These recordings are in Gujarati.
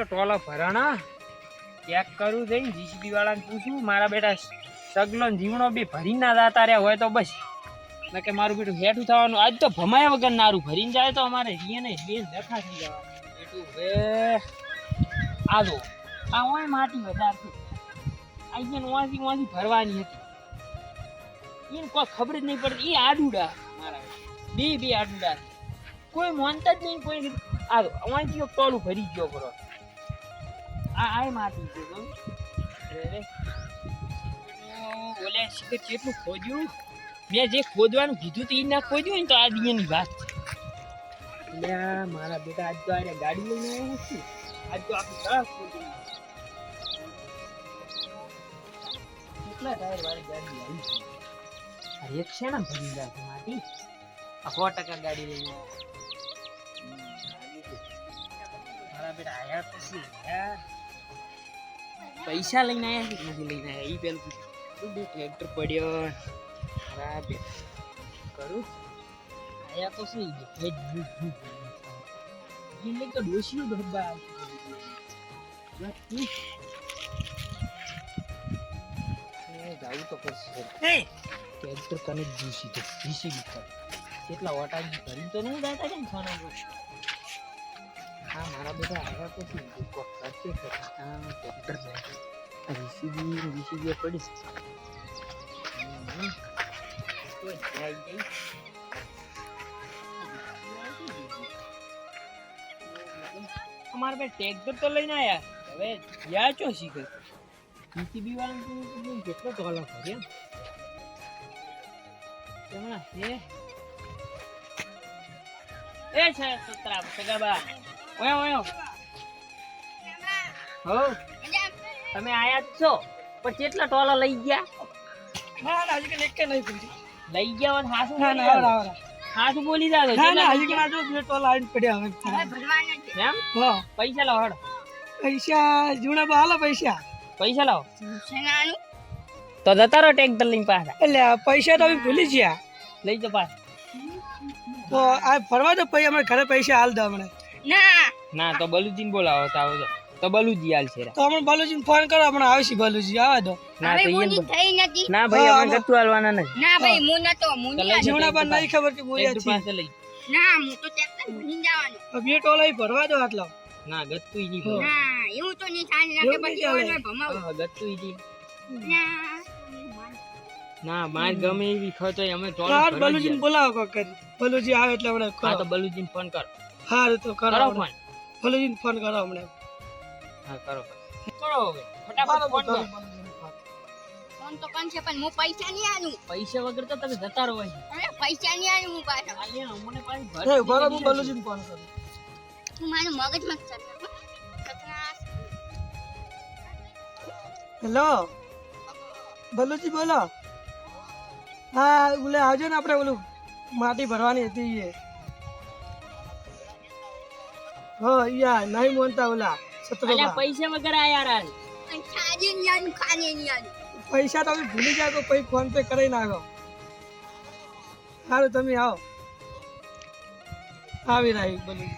ટોલા ભરાણા ચેક કરું જઈને જીસીબી વાળાને પૂછું મારા બેટા સગલો ને જીવણો બે ભરી ના જાતા રહ્યા હોય તો બસ કે મારું બેટું હેઠું થવાનું આજ તો ભમાયા વગર નારું ભરીને જાય તો અમારે રીને બે દેખા થઈ જવાનું બેટું હવે આ જો આ હોય માટી વધારે છે આઈ ને વાંસી ભરવાની હતી એને કોઈ ખબર જ નહીં પડતી એ આડુડા મારા બે આડુડા કોઈ માનતા જ નહીં કોઈ આ વાંચી ટોલું ભરી ગયો કરો આ માટી છે ઓલે શિખર કેટલું ખોદ્યું મેં જે ખોદવાનું કીધું તો એ ના ખોદ્યું ને તો આ દિયાની વાત છે એટલે મારા બેટા આજ તો આ ગાડી લઈને આવ્યો છું આજ તો આપણે સરસ ખોદ્યું કેટલા ટાયર વાળી ગાડી આવી છે આ એક છે ને ભરી જાય છે માટી આ 100% ગાડી લઈને મારા બેટા આયા તો શું યાર પૈસા લઈને આયા છે નથી લઈને આયા ઈ પેલું ટ્રેક્ટર પડ્યો બરાબર કરું આયા તો શું એટલે તો ડોશીઓ ડબ્બા જાવું તો પડશે ટ્રેક્ટર કને જુસી તો જીસીબી પર કેટલા ઓટાજી ભરી તો નહીં જાતા કેમ સોના પર હા મારા બધા આવ્યા તો શું કોક કરશે હા ટ્રેક્ટર જાય જીસીબી પડી કોઈ જાય જાય અમારે ભાઈ ટ્રેક્ટર તો લઈને આયા હવે યા ચો શીખે જીસીબી વાળા કેટલો ટોલા ભર્યા કેમણા એ છે સતરા સગાબા ઓયો હો તમે આયા છો પણ કેટલા ટોલા લઈ ગયા ના હજી કે નહીં પૂછી લઈ ગયા હોય હાસુ હાસુ બોલી જાવ ના હજી કે જો બે ટોલા આવીને પડ્યા હવે એમ હા પૈસા લાવ હડ પૈસા જૂના બાલા પૈસા લાવ તો જતા રહો ટ્રેક્ટર લઈને પાછા એટલે પૈસા તો અમે ભૂલી ગયા લઈ જાઓ પાછા તો આ ફરવા દો પછી અમારે ઘરે પૈસા હાલ દો હમણાં ના તો બલુજીને બોલાવો તો આવો તો બલુજી હાલ છે તો હમણાં બલુજીને ફોન કરો હમણાં આવશે બલુજી આવા દો ના તો ઈ ના ભાઈ અમે ગત્તુ હાલવાના નથી ના ભાઈ હું નતો જીવણા પર નહીં ખબર કે મોયા છે પાસે લઈ ના હું તો ટ્રેક્ટર ભરીને જવાનો તો બે ટોલા ભરવા દો આટલા ના ગત્તુ ઈ નહીં ના એવું તો નહીં થાય કે પછી ઓને ભમાવ ગત્તુ ઈ ના માર ગમે એવી ખતો અમે ટોલા બલુજીને બોલાવો કો કરી બલુજી આવે એટલે હમણાં હા તો બલુજીને ફોન કરો હારું તો કરો ફોન બલુજીને ફોન કરો હમણાં હા કરો હવે ફટાફટ ફોન કરો ફોન તો કોણ છે પણ હું પૈસા નહીં આલું પૈસા વગર તો તમે જતા રહો અરે પૈસા નહીં આલું હું પાછા આલે મને પાછી ભર એ ભરો હું બલુજીને ફોન કરું તું મારું મગજ મત ચલ હેલો બલુજી બોલો હા બોલે આવજો ને આપણે ઓલું માટી ભરવાની હતી એ હો યા નહીં મોનતા ઓલા સતરો પૈસા વગર આયા યાર ખાજે ની આનું ખાને ની આનું પૈસા તો અમે ભૂલી ગયા તો પછી ફોન પે કરી નાખો હારું તમે આવો આવી રહી બોલી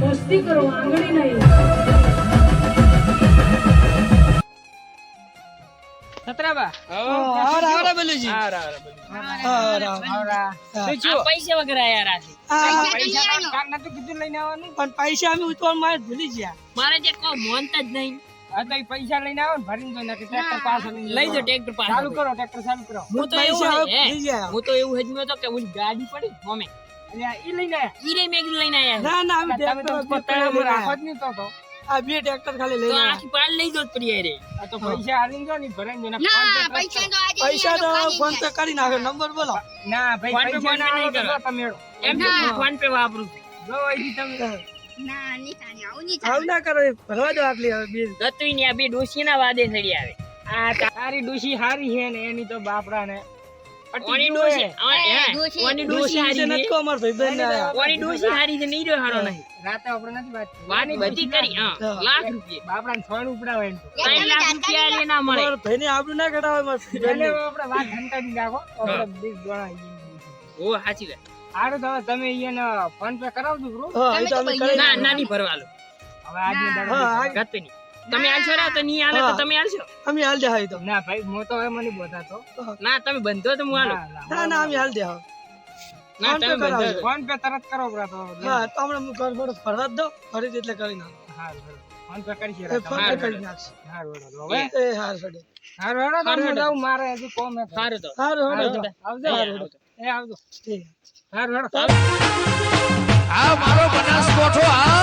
મસ્તી કરો આંગળી નહીં સતરાબા આવરા બલુજી આવરા પૈસા વગર આયા પૈસા કામ નતું કીધું લઈને આવવાનું પણ પૈસા અમે ઉતવા મારે ભૂલી ગયા મારે જે કો મોનતા જ નહીં આ તો પૈસા લઈને આવો ને ભરીને જો કે ટ્રેક્ટર પાસ લઈ જો ટ્રેક્ટર પાસ ચાલુ કરો ટ્રેક્ટર ચાલુ કરો હું તો એવું હજમ્યો તો કે ઓલી ગાડી પડી હોમે એટલે ઈ લઈને આયા ઈ રે મેં લઈને આયા ના અમે ટ્રેક્ટર પતળા રાખત નહીં તો આ બે ટ્રેક્ટર ખાલી લઈ લે આખી પાલ લઈ જો પડી રે આ તો પૈસા હાલીને જો ની ભરાઈ જો ના પૈસા તો ફોન પે કરી નાખો નંબર બોલો ના ભાઈ પૈસા નહીં કરો તમે એમ ફોન પે વાપરું જો આઈ તમે ના ની તાની આવ ના કરો ભરવા દો આટલી હવે બે ગતુઈ ની આ બે ડોશીના વાદે સડી આવે આ તારી ડોશી હારી છે ને એની તો બાપડા ને ઓની ડોશી ઓની ડોશી હારી છે નકો અમાર ભાઈબંધ ને આયા ઓની ડોશી હારી છે નહીં રહ્યો હારો નહીં રાતે આપણે નથી વાત વાની બધી કરી લાખ રૂપિયા બાપડાને ફોન ઉપડાવે 3 લાખ રૂપિયા લે ના મળે ભાઈને આપણું ના કઢાવે મત એટલે આપણે વાત ધનકાડી નાખો આપણે બિગ ગણાઈ ઓ સાચી વાત હારું તો તમે એને ફોન પે કરાવજો બ્રો હા એ તો અમે કરી ના નાની ભરવાલો હવે આજનો દાડો ગત નહીં તમે આલશો રા તો નહીં આલે તો તમે આલશો અમે આલ દે હાઈ તો ના ભાઈ મો તો હવે મને બોતાતો ના તમે બંધો તો હું આલો ના અમે આલ દે ના તમે બંધો ફોન પે તરત કરો બ્રો તો હા તો હમણાં હું કર બોડો ભરવા દો ફરી એટલે કરી નાખ હા ફોન પે કરી છે ફોન પે કરી નાખ હારું હવે એ હાર છોડે હારું તમે જાવ મારે હજુ કોમ હે હારું તો હારું આવજો એ આવજો ઠીક હારું આ મારો બનાસકોઠો આ